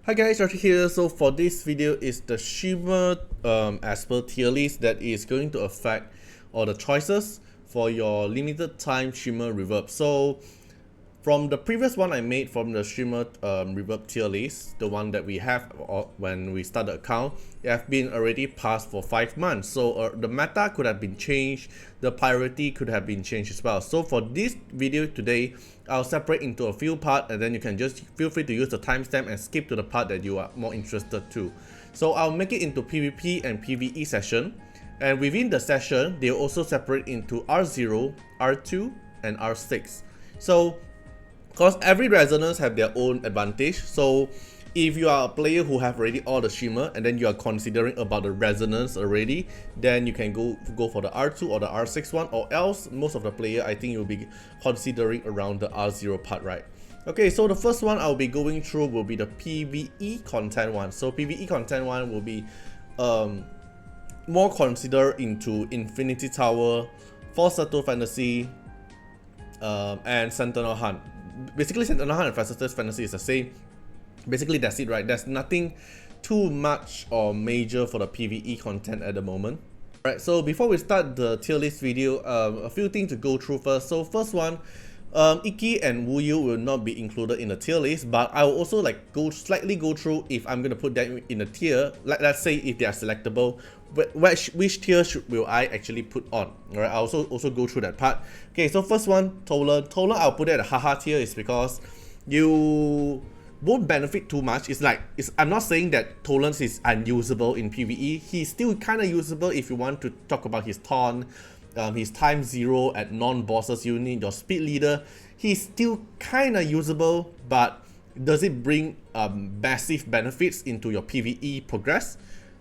Hi guys, Artiar here. So for this video is the Shimmer as per tier list that is going to affect all the choices for your limited time Shimmer Reverb. So from the previous one I made from the Shimmer Reverb tier list, the one that we have when we start the account, it have been already passed for 5 months. So the meta could have been changed, the priority could have been changed as well. So for this video today, I'll separate into a few parts and then you can just feel free to use the timestamp and skip to the part that you are more interested to. So I'll make it into PvP and PvE session, and within the session, they'll also separate into R0, R2 and R6. So because every resonance have their own advantage, so if you are a player who have already all the Shimmer and then you are considering about the resonance already, then you can go for the R2 or the R6 one, or else most of the player I think you'll be considering around the R0 part, right? Okay, so the first one I'll be going through will be the PvE content one. So PvE content one will be more considered into Infinity Tower, Falsetto Fantasy, and Sentinel Hunt. Basically Sentinel Hunt and Falsetto Fantasy is the same. Basically that's it, right? There's nothing too much or major for the PvE content at the moment. Right, so before we start the tier list video, a few things to go through first. So first one, Iki and Wu Yu will not be included in the tier list, but I will also like slightly go through if I'm gonna put them in a tier. Let's say if they are selectable, which tier will I actually put on? Alright, I'll also go through that part. Okay, so first one, Tolan. I'll put it at haha tier is because you won't benefit too much. I'm not saying that Tolan is unusable in PvE. He's still kind of usable if you want to talk about his taunt, his time 0 at non-bosses unit, your speed leader. He's still kind of usable, but does it bring massive benefits into your PvE progress?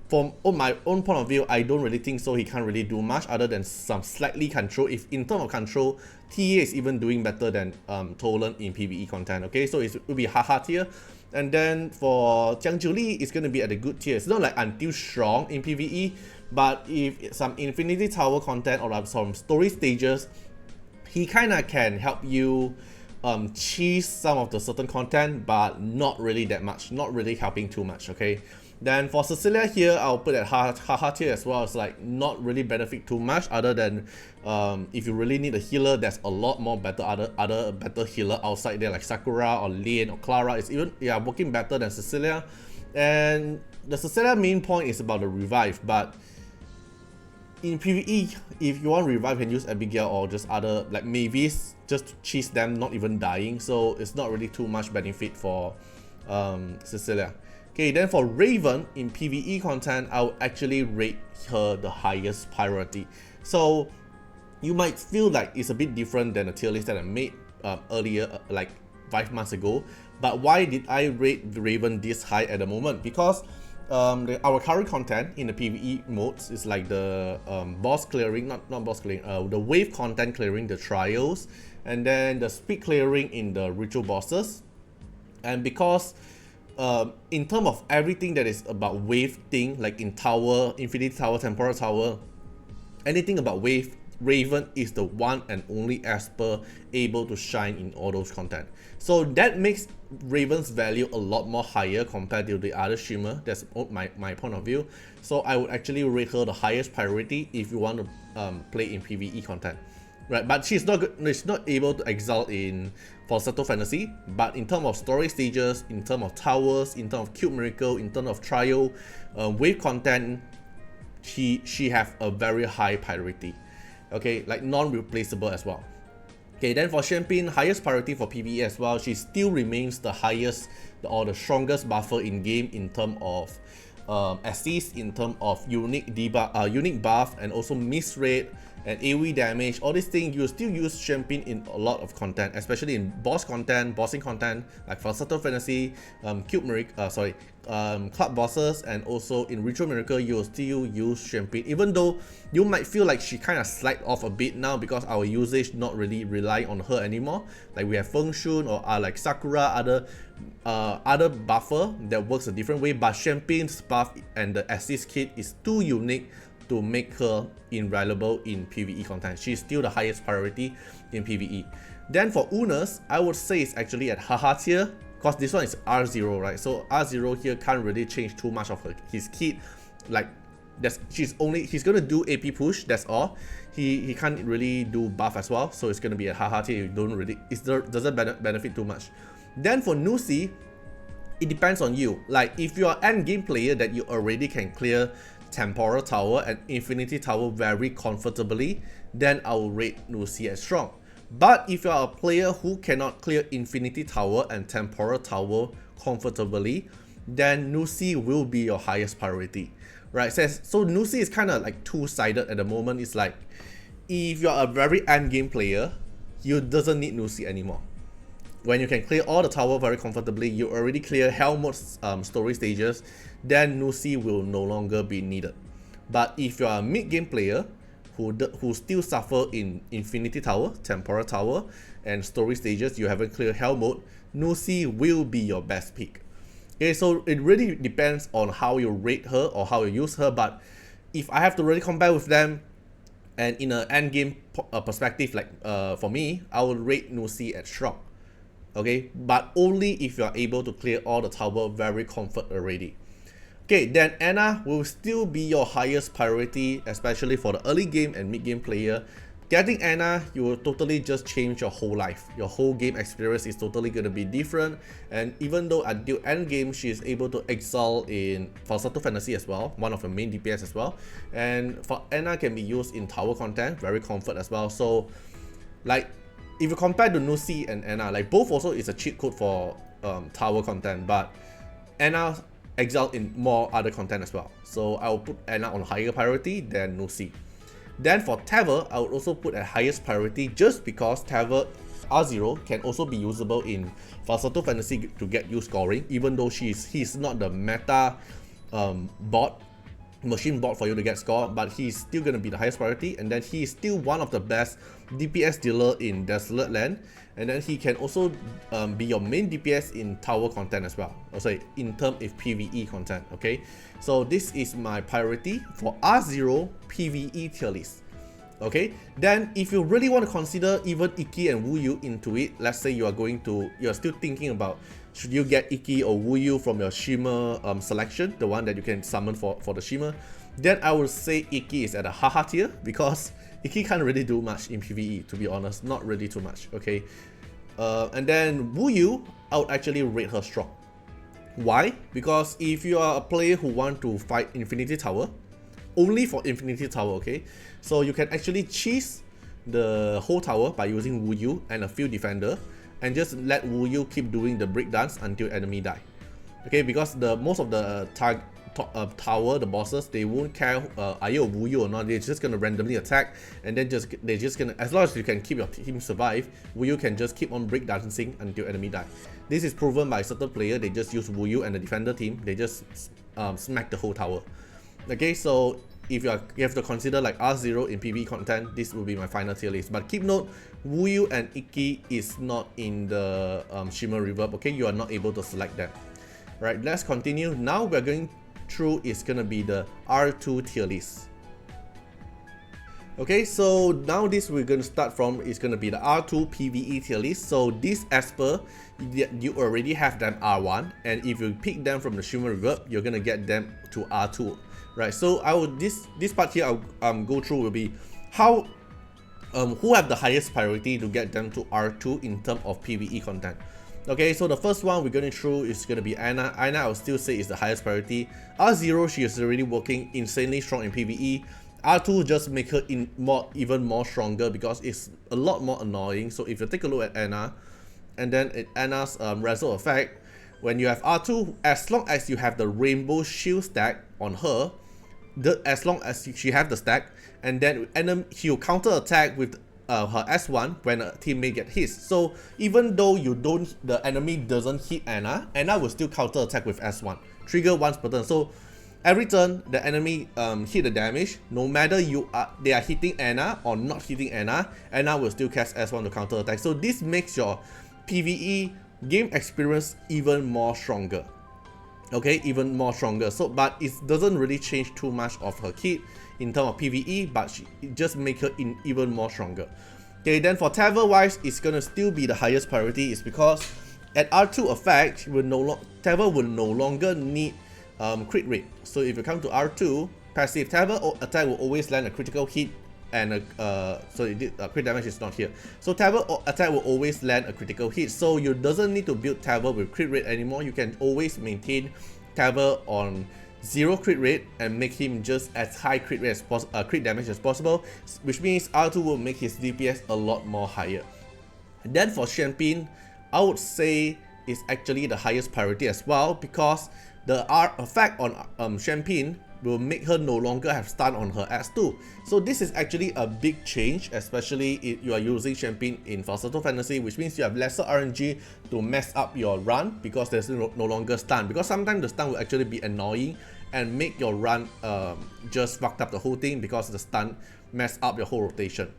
From my own point of view, I don't really think so. He can't really do much other than some slightly control. If in terms of control, TA is even doing better than Tolan in PvE content. Okay, so it will be haha tier. And then for Jiangju Li, it's going to be at a good tier. It's not like until strong in PvE, but if some Infinity Tower content or some story stages, he kind of can help you cheese some of the certain content, but not really that much, not really helping too much. Okay. Then for Cecilia here, I'll put at haha tier as well. It's like not really benefit too much other than if you really need a healer, there's a lot more other better healer outside there like Sakura or Lane or Clara. It's even working better than Cecilia. And the Cecilia main point is about the revive, but in PvE, if you want revive, you can use Abigail or just other like Mavis just to cheese them not even dying. So it's not really too much benefit for Cecilia. Okay, then for Raven in PvE content, I'll actually rate her the highest priority. So you might feel like it's a bit different than the tier list that I made earlier, like 5 months ago. But why did I rate Raven this high at the moment? Because our current content in the PvE modes is like the boss clearing, not boss clearing, the wave content clearing the trials, and then the speed clearing in the ritual bosses. And because in terms of everything that is about wave thing, like in Tower, Infinity Tower, Temporal Tower, anything about wave, Raven is the one and only Esper able to shine in all those content. So that makes Raven's value a lot more higher compared to the other Shimmer. That's my point of view. So I would actually rate her the highest priority if you want to play in PvE content. Right, but she's not able to excel in Falsetto Fantasy, but in terms of story stages, in terms of towers, in terms of Cube Miracle, in terms of trial, wave content, she have a very high priority. Okay, like non-replaceable as well. Okay, then for Champagne, highest priority for PvE as well. She still remains the highest or the strongest buffer in game in terms of assist, in terms of unique debuff, unique buff, and also miss rate and AoE damage. All these things you still use Champagne in a lot of content, especially in boss content, bossing content like Falsetto Fantasy, Cube Miracle, club bosses, and also in Ritual Miracle you will still use Champagne, even though you might feel like she kind of slide off a bit now because our usage not really rely on her anymore. Like we have Feng Shun or like Sakura, other buffer that works a different way, but Champagne's buff and the assist kit is too unique to make her invaluable in PvE content. She's still the highest priority in PvE. Then for Unas, I would say it's actually at haha tier because this one is R0, right? So R0 here can't really change too much of his kit. Like he's gonna do AP push, that's all. He can't really do buff as well, so it's gonna be a haha tier. You don't really, doesn't benefit too much. Then for Nusi, it depends on you. Like if you are end game player that you already can clear Temporal Tower and Infinity Tower very comfortably, then I will rate Nusi as strong. But if you are a player who cannot clear Infinity Tower and Temporal Tower comfortably, then Nusi will be your highest priority, right? So Nusi is kind of like two-sided at the moment. It's like, if you're a very end game player, you doesn't need Nusi anymore. When you can clear all the tower very comfortably, you already clear hell mode story stages, then Nusi will no longer be needed. But if you are a mid game player who still suffer in Infinity Tower, Temporal Tower, and story stages, you haven't cleared hell mode, Nusi will be your best pick. Okay, so it really depends on how you rate her or how you use her. But if I have to really compare with them, and in an end game perspective, like for me, I will rate Nusi at strong. Okay, but only if you are able to clear all the tower very comfort already. Okay, then Ana will still be your highest priority, especially for the early game and mid game player. Getting Ana, you will totally just change your whole life. Your whole game experience is totally going to be different. And even though until end game, she is able to excel in Falsetto Fantasy as well, one of the main DPS as well. And for Ana can be used in tower content, very comfort as well. So like, if you compare to Nusi and Ana, like both also is a cheat code for tower content, but Ana excel in more other content as well. So I will put Ana on higher priority than Nusi. Then for Taver, I would also put at highest priority just because Taver R0 can also be usable in Falsetto Fantasy to get you scoring, even though he's not the meta machine bot for you to get score, but he's still going to be the highest priority. And then he's still one of the best DPS dealer in Dislyte land, and then he can also be your main DPS in tower content as well, also in terms of PvE content. Okay, so this is my priority for R0 PvE tier list. Okay, then if you really want to consider even Iki and Wuyu into it, let's say you're still thinking about should you get Iki or Wuyu from your Shimmer selection, the one that you can summon for the Shimmer, then I would say Iki is at a haha tier, because Iki can't really do much in PvE, to be honest, not really too much. Okay, and then Wuyu, I would actually rate her strong. Why? Because if you are a player who want to fight Infinity Tower, only for Infinity Tower, okay, so you can actually cheese the whole tower by using Wuyu and a few defender, and just let Wuyu keep doing the breakdance until enemy die. Okay, because most of the tower, the bosses, they won't care are you a Wuyu or not. They're just gonna randomly attack, and then they're just gonna, as long as you can keep your team survive, Wuyu can just keep on breakdancing until enemy die. This is proven by certain player. They just use Wuyu and the defender team, they just smack the whole tower. Okay, so if you have to consider like R0 in PvE content, this will be my final tier list. But keep note, Wuyu and Iki is not in the Shimmer Reverb. Okay, you are not able to select them. Right, let's continue. Now we're going through is gonna be the R2 tier list. Okay, so now this we're gonna start from is gonna be the R2 PvE tier list. So this as per, you already have them R1, and if you pick them from the Shimmer Reverb, you're gonna get them to R2. Right, so this part here I'll go through will be how who have the highest priority to get them to R2 in terms of PvE content. Okay, so the first one we're going through is going to be Ana. Ana, I will still say is the highest priority. R0, she is already working insanely strong in PvE. R2 just make her even more stronger because it's a lot more annoying. So if you take a look at Ana, and then at Ana's Rezo effect, when you have R2, as long as you have the Rainbow Shield stack on her, as long as she have the stack, and then she'll counter attack with her S1 when a teammate get hit. So even though the enemy doesn't hit Ana, Ana will still counter attack with S1, trigger once per turn. So every turn the enemy hit the damage, no matter they are hitting Ana or not hitting Ana, Ana will still cast S1 to counter attack. So this makes your PvE game experience even more stronger. Okay, even more stronger. So but it doesn't really change too much of her kit in terms of PvE, but it just make her even more stronger. Okay, then for Taver wise, it's gonna still be the highest priority, is because At R2 effect, Tether will no longer need crit rate. So if you come to R2, passive Tether attack will always land a critical hit, and crit damage is not here. So Tether attack will always land a critical hit. So you doesn't need to build Tether with crit rate anymore. You can always maintain Tether on 0 crit rate and make him just as high crit rate as crit damage as possible, which means R2 will make his DPS a lot more higher. And then for Champion, I would say is actually the highest priority as well, because the R effect on Champion will make her no longer have stun on her S2. So this is actually a big change, especially if you are using Champion in Falsetto Fantasy, which means you have lesser RNG to mess up your run because there's no longer stun. Because sometimes the stun will actually be annoying and make your run just fucked up the whole thing because the stun mess up your whole rotation.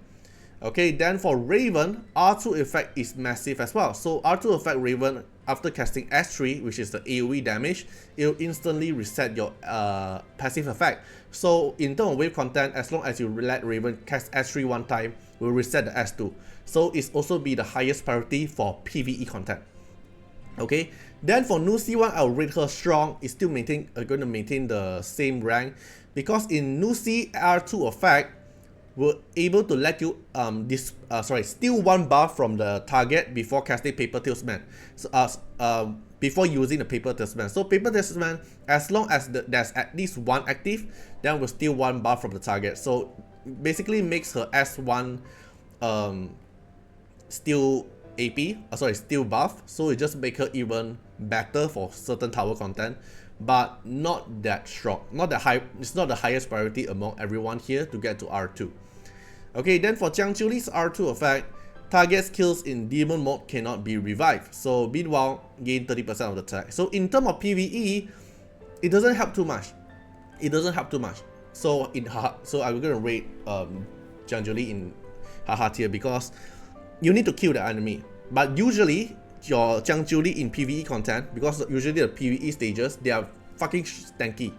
Okay, then for Raven, R2 effect is massive as well. So R2 effect Raven, after casting S3, which is the AoE damage, it will instantly reset your passive effect. So in terms of wave content, as long as you let Raven cast S3 one time, will reset the S2. So it's also be the highest priority for PvE content. Okay, then for Nusi one, I'll rate her strong. It's still going to maintain the same rank, because in Nusi R2 effect, we're able to let you steal one buff from the target before casting Paper Talisman. So, before using the Paper Talisman. So Paper Talisman, as long as there's at least one active, then we'll steal one buff from the target. So basically makes her S1 steal buff. So it just make her even better for certain tower content, but not that strong, not that high. It's not the highest priority among everyone here to get to R2. Okay, then for Jiang Juli's R2 effect, target skills in demon mode cannot be revived. So meanwhile, gain 30% of the attack. So in terms of PvE, it doesn't help too much. So I'm gonna rate Jiang Juli in haha tier, because you need to kill the enemy. But usually your Jiang Juli in PvE content, because usually the PvE stages, they are fucking tanky.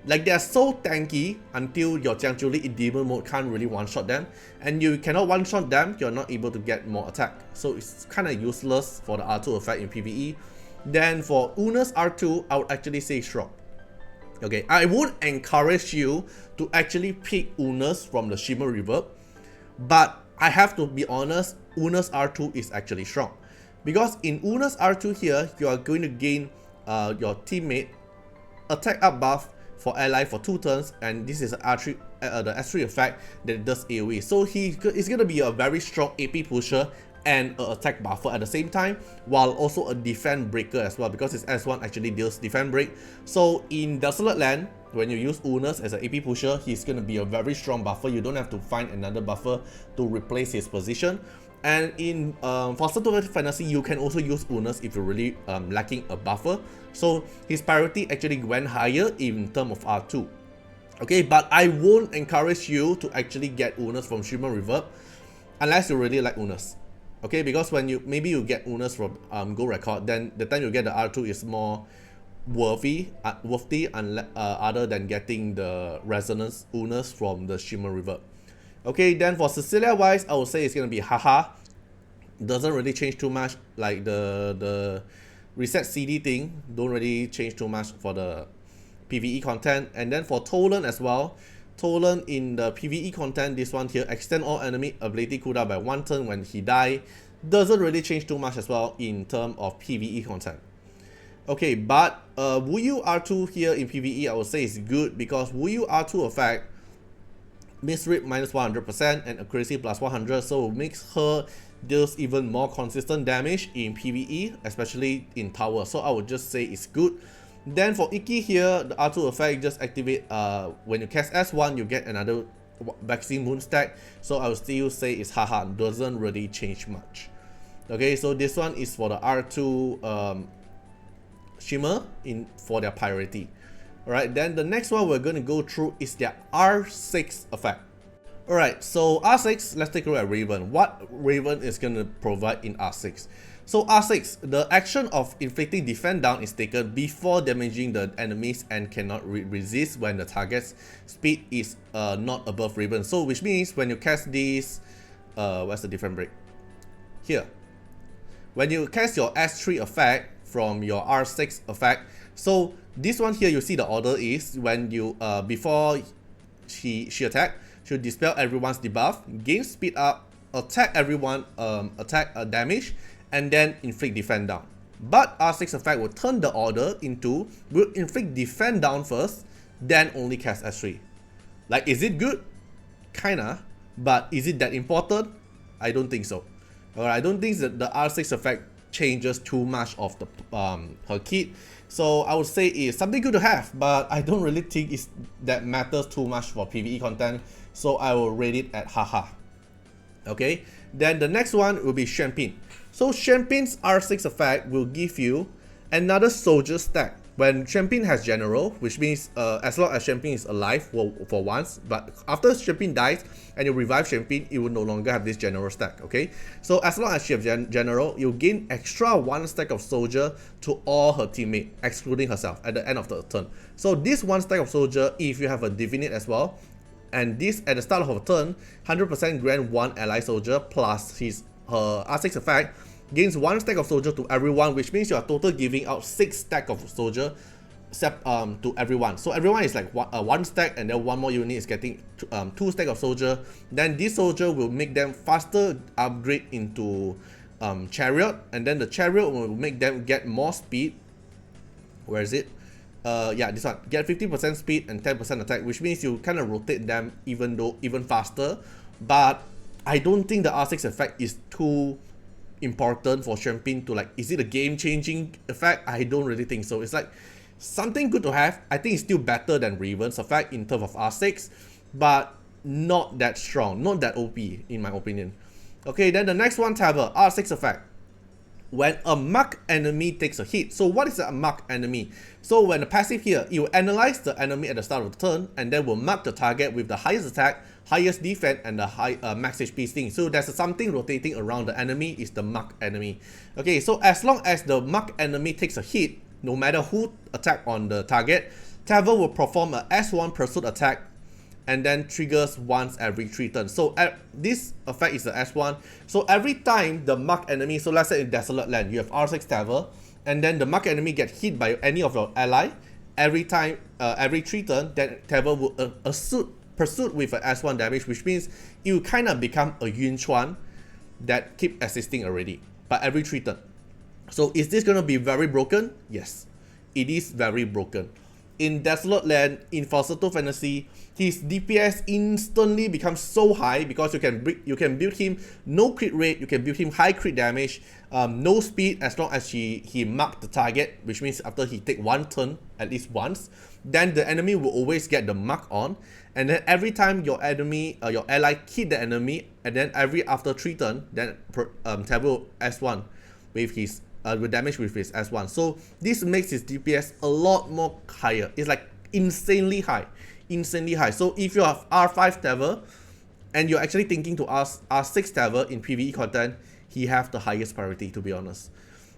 Like, they are so tanky until your Jiang Juli in demon mode can't really one-shot them, and you cannot one-shot them, you're not able to get more attack. So it's kind of useless for the R2 effect in PvE. Then for Una's R2, I would actually say strong. Okay, I would encourage you to actually pick Una's from the Shimmer Reverb, but I have to be honest, Una's R2 is actually strong. Because in Una's R2 here, you are going to gain your teammate attack up buff for ally for 2 turns, and this is the S3 effect that does AoE. So he's going to be a very strong AP pusher and an attack buffer at the same time, while also a defense breaker as well, because his S1 actually deals defense break. So in Desolate Land, when you use Unas as an AP pusher, he's going to be a very strong buffer. You don't have to find another buffer to replace his position. And in Falsetto Fantasy, you can also use Unas if you're really lacking a buffer. So his priority actually went higher in terms of R2. Okay, but I won't encourage you to actually get Unas from Shimmer Reverb unless you really like Unas. Okay, because when you get Unas from Go Record, then the time you get the R2 is more worthy other than getting the Resonance Unas from the Shimmer Reverb. Okay, then for Cecilia wise, I would say it's gonna be haha. Doesn't really change too much. Like the reset CD thing don't really change too much for the PvE content. And then for Tolan as well, Tolan in the PvE content, this one here, extend all enemy ability cooldown by 1 turn when he die, doesn't really change too much as well in terms of PvE content. Okay, but Wu Yu R2 here in PvE, I would say is good, because Wu Yu R2 effect misread minus 100% and accuracy plus 100, so it makes her deals even more consistent damage in PvE, especially in tower. So I would just say it's good. Then for Iki here, the R2 effect just activate when you cast S1, you get another vaccine moon stack. So I would still say it's haha, doesn't really change much. Okay, so this one is for the R2 Shimmer for their priority. Alright, then the next one we're going to go through is their R6 effect. Alright, so R6, let's take a look at Raven. What Raven is going to provide in R6. So R6, the action of inflicting defense down is taken before damaging the enemies and cannot resist when the target's speed is not above Raven. So which means when you cast this, what's the defense break? Here. when you cast your S3 effect from your R6 effect, so this one here, you see the order is when you before she attack, she'll dispel everyone's debuff, gain speed up, attack everyone, attack damage, and then inflict defend down. But R6 effect will turn the order into will inflict defend down first, then only cast S3. Like, is it good? Kinda, but is it that important? I don't think so. Alright, I don't think that the R6 effect changes too much of the her kit. So I would say it's something good to have, but I don't really think that matters too much for PvE content. So I will rate it at haha. Okay, then the next one will be Champagne. So Champagne's R6 effect will give you another soldier stack when Champagne has general, which means as long as Champagne is alive for once, but after Champagne dies and you revive Champagne, it will no longer have this general stack. Okay, so as long as she has general, you gain extra 1 stack of soldier to all her teammates, excluding herself, at the end of the turn. So this 1 stack of soldier, if you have a divinate as well, and this at the start of a turn, 100% grant 1 ally soldier plus her R6 effect gains 1 stack of soldier to everyone, which means you are total giving out 6 stack of soldier to everyone. So everyone is like 1 stack, and then 1 more unit is getting 2 stack of soldier. Then this soldier will make them faster upgrade into chariot, and then the chariot will make them get more speed. Where is it? Yeah, this one. Get 50% speed and 10% attack, which means you kind of rotate them even faster. But I don't think the R6 effect is too important for Champagne to, like, is it a game-changing effect? I don't really think so. It's like something good to have. I think it's still better than Raven's effect in terms of R6, but not that strong, not that OP in my opinion. Okay, then the next one, Tabber, R6 effect. When a marked enemy takes a hit. So what is a marked enemy? So when the passive here, it will analyze the enemy at the start of the turn, and then will mark the target with the highest attack, highest defense, and the high max HP thing. So there's something rotating around the enemy is the marked enemy. Okay, so as long as the marked enemy takes a hit, no matter who attack on the target, Tabber will perform a S1 pursuit attack and then triggers once every 3 turns. So this effect is the S1. So every time the marked enemy, so let's say in Desolate Land, you have R6 Tabber, and then the marked enemy get hit by any of your ally, every time, every 3 turns, then Tabber will pursuit with an S1 damage, which means it will kind of become a Yun Chuan that keep assisting already, but every 3 turns. So is this going to be very broken? Yes, it is very broken. In Desolate Land, in Falsetto Fantasy, his DPS instantly becomes so high because you can build him no crit rate, you can build him high crit damage, no speed as long as he marked the target, which means after he take 1 turn at least once, then the enemy will always get the mark on, and then every time your enemy your ally hit the enemy, and then after 3 turn, then Taboo S1 with his with damage with his S1. So this makes his DPS a lot more higher. It's like insanely high. So if you have R5 Tabber and you're actually thinking to ask R6 Tabber in PvE content, he have the highest priority, to be honest.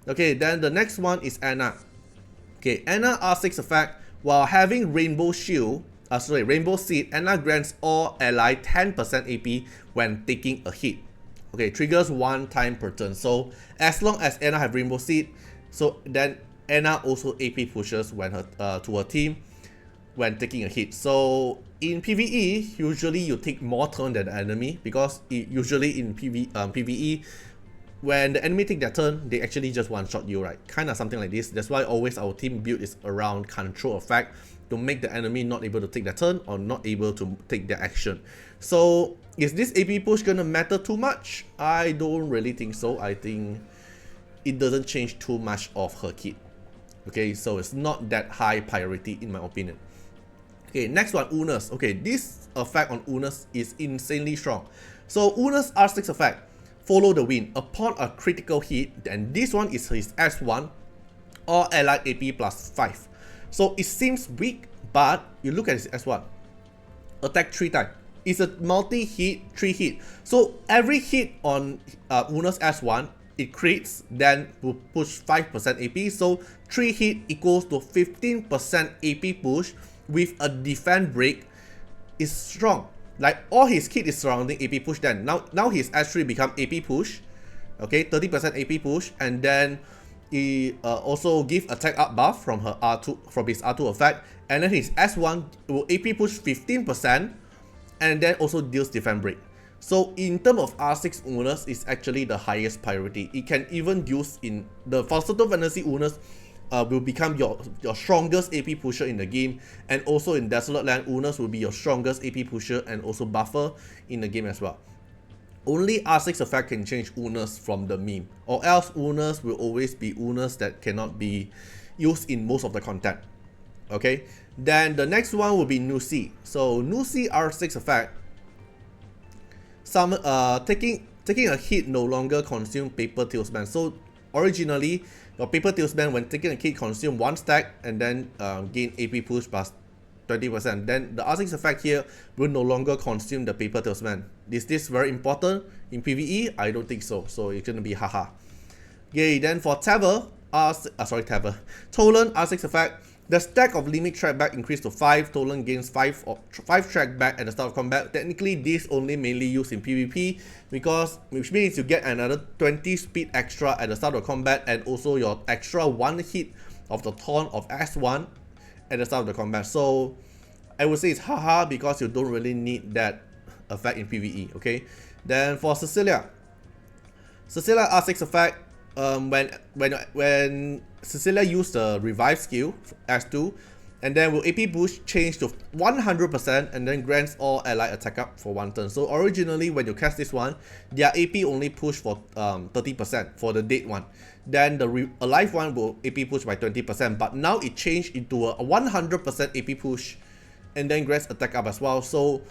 Okay, then the next one is Anna. Okay, Anna R6 effect, while having Rainbow Shield, Rainbow Seed, Anna grants all ally 10% AP when taking a hit. Okay, triggers 1 time per turn. So as long as Anna have Rainbow Seed, so then Anna also AP pushes when her to her team when taking a hit. So in PvE, usually you take more turn than the enemy, because usually in PvE, when the enemy take their turn, they actually just one-shot you, right? Kind of something like this. That's why always our team build is around control effect to make the enemy not able to take their turn or not able to take their action. So is this AP push gonna matter too much? I don't really think so. I think it doesn't change too much of her kit. Okay, so it's not that high priority in my opinion. Okay, next one, Unas. Okay, this effect on Unas is insanely strong. So Unas R6 effect, follow the wind. Upon a critical hit, and this one is his S1, or allied AP plus 5. So it seems weak, but you look at his S1. Attack 3 times. It's a multi-hit, 3 hit. So every hit on Unas S1, it crits, then will push 5% AP. So 3 hit equals to 15% AP push with a defense break is strong. Like all his kit is surrounding AP push, then now his S3 become AP push. Okay, 30% AP push, and then he also give attack up buff from her R2 from his R2 effect, and then his S1 will AP push 15%, and then also deals defense break. So in terms of R6 owners, is actually the highest priority. It can even use in the falsetto fantasy owners. Will become your strongest AP pusher in the game, and also in Desolate Land, owners will be your strongest AP pusher and also buffer in the game as well. Only R6 effect can change owners from the meme, or else owners will always be owners that cannot be used in most of the content. Okay, then the next one will be Nusi. So Nusi R6 effect, taking a hit no longer consume paper talisman. So originally, your paper talisman when taking a hit consume 1 stack and then gain AP push plus 20%. Then the R6 effect here will no longer consume the paper talisman. Is this very important in PvE? I don't think so. So it's gonna be haha. Okay, then for Tolan R6 effect, the stack of limit track back increased to 5. Tolan gains 5 track back at the start of combat. Technically, this only mainly used in PvP, which means you get another 20 speed extra at the start of combat, and also your extra 1 hit of the taunt of S1 at the start of the combat. So I would say it's haha because you don't really need that effect in PvE. Okay, then for Cecilia R6 effect, when Cecilia used the revive skill S2, and then will AP push change to 100% and then grants all allied attack up for 1 turn. So originally when you cast this one, their AP only push for 30% for the dead one. Then the alive one will AP push by 20%, but now it changed into a 100% AP push and then grants attack up as well. So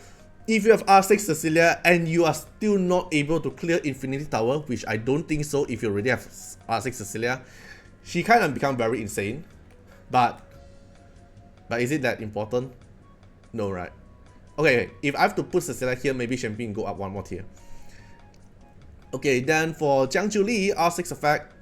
if you have R6 Cecilia and you are still not able to clear Infinity Tower, which I don't think so if you already have R6 Cecilia, she kind of become very insane. But is it that important? No, right? Okay, if I have to put Cecilia here, maybe Champion go up 1 more tier. Okay, then for Jiangju Li R6 effect,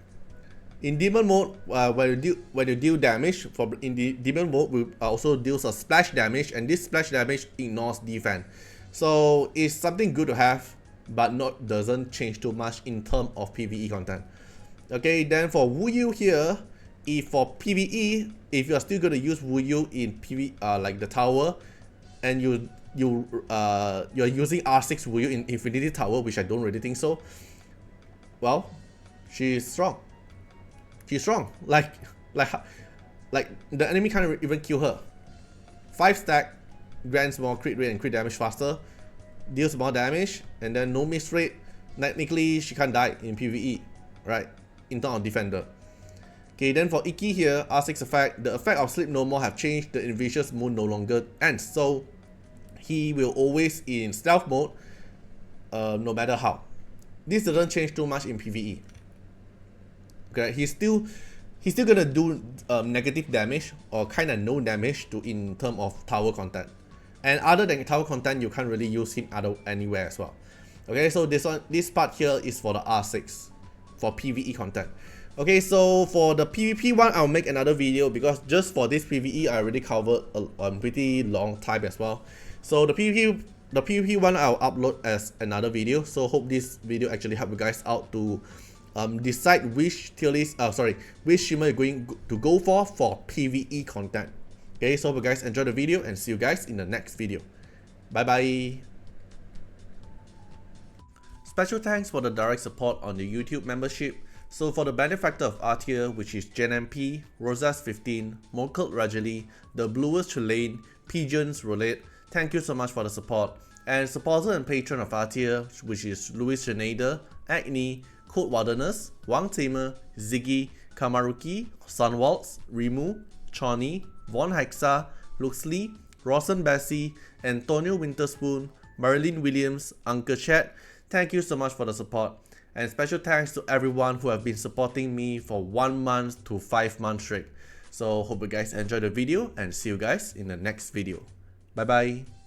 in demon mode, when you deal damage, in the demon mode will also deals a splash damage, and this splash damage ignores defense. So it's something good to have, but doesn't change too much in terms of PvE content. Okay, then for Wu Yu here, if for PvE, if you are still going to use Wu Yu in PvE, like the tower, and you're using R6 Wu Yu in Infinity Tower, which I don't really think so, well, she's strong. She's strong. Like the enemy can't even kill her. 5 stack, grants more crit rate and crit damage faster, deals more damage, and then no miss rate. Technically, she can't die in PvE, right? In terms of defender. Okay, then for Iki here, R6 effect, the effect of Sleep No More have changed. The Invicious Moon no longer ends, so he will always in stealth mode, no matter how. This doesn't change too much in PvE. Okay, he's still gonna do negative damage or kind of no damage in terms of tower content. And other than tower content, you can't really use him anywhere as well. Okay, so this part here is for the R6 for PvE content. Okay, so for the PvP one, I'll make another video because just for this PvE, I already covered a pretty long time as well. So the PvP one I'll upload as another video. So hope this video actually help you guys out to decide which tier list, which Shimmer you're going to go for PvE content. Okay, so hope you guys enjoy the video and see you guys in the next video. Bye bye. Special thanks for the direct support on the YouTube membership. So for the benefactor of Artiar, which is JenMP, Rosas15, Mokelt Rajali, The Bluest Trelane, Pigeons Roulette, thank you so much for the support. And supporter and patron of Artiar, which is Louis Schneider, Agni, Code Wilderness, Wang Tamer, Ziggy, Kamaruki, Sunwaltz, Rimu, Choni, Von Hexa, Luxley, Rawson Bessie, Antonio Winterspoon, Marilyn Williams, Uncle Chat, thank you so much for the support. And special thanks to everyone who have been supporting me for 1 month to 5 months straight. So hope you guys enjoyed the video and see you guys in the next video. Bye bye.